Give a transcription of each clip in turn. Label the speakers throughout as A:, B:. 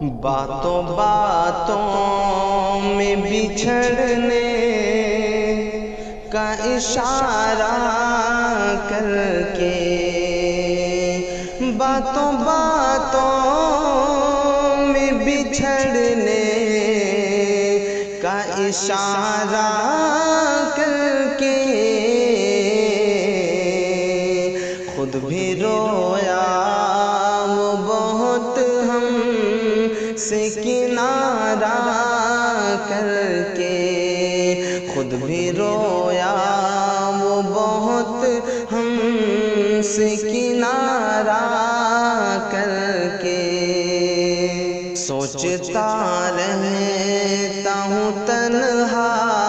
A: باتوں باتوں میں بچھڑنے کا اشارہ کر کے، باتوں باتوں میں بچھڑنے کا اشارہ کر کے، خود بھی رویا وہ بہت ہم سے کنارہ کر کے، خود بھی رویا وہ بہت ہم سے کنارہ کر کے، سوچتا رہتا ہوں تنہائی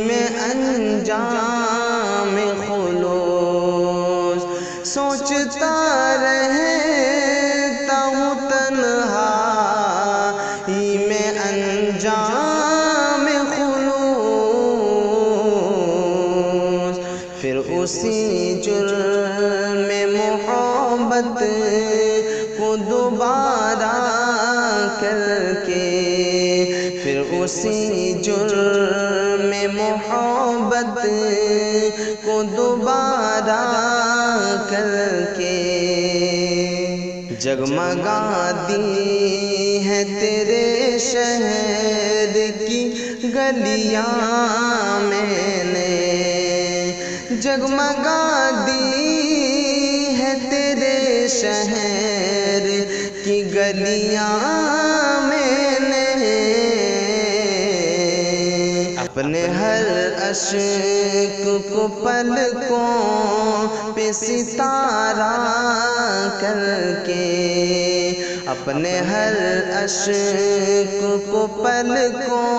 A: میں انجام خلوص، سوچتا رہتا ہوں تنہائی میں انجام خلوص، پھر اسی جرم محبت کو دوبارہ کر کے، پھر اسی جرم محبت کو دوبارہ کر کے، جگمگاتی ہے تیرے شہر کی گلیاں میں نے، جگمگاتی ہے تیرے شہر کی گلیاں میں نے، اپنے ہر اشک کو پلکوں پہ ستارہ کر کے، اپنے ہر اشک کو پلکوں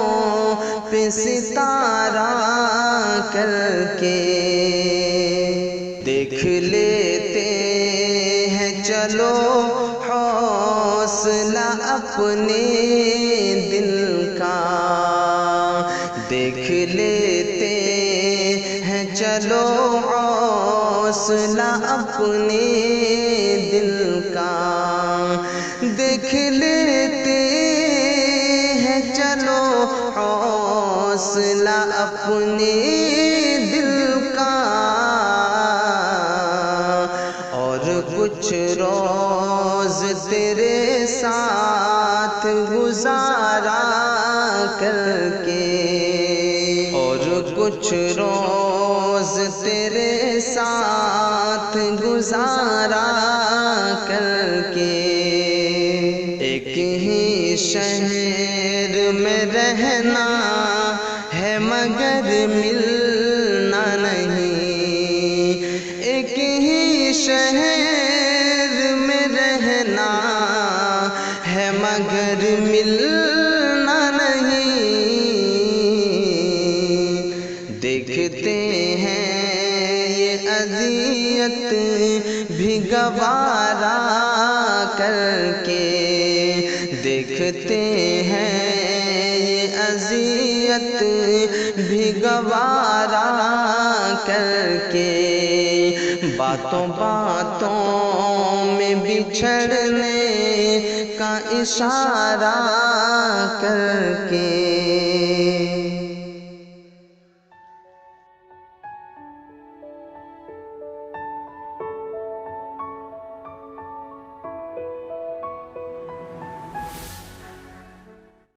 A: پہ ستارہ کر کے، دیکھ لیتے ہیں چلو حوصلہ اپنے دل کا، دیکھ لیتے ہیں چلو حوصلہ اپنے دل کا، دیکھ لیتے ہیں چلو حوصلہ اپنے دل کا، اور کچھ روز تیرے ساتھ گزارا کر کے، اور کچھ روز تیرے ساتھ گزارا کر کے، ایک ہی شہر میں رہنا ہے مگر ملنا نہیں، ایک ہی شہر میں رہنا ہے مگر ملنا نہیں، دیکھتے ہیں یہ اذیت بھی گوارا کر کے، دیکھتے ہیں یہ اذیت بھی گوارا کر کے، باتوں باتوں میں بچھڑنے کا اشارہ کر کے۔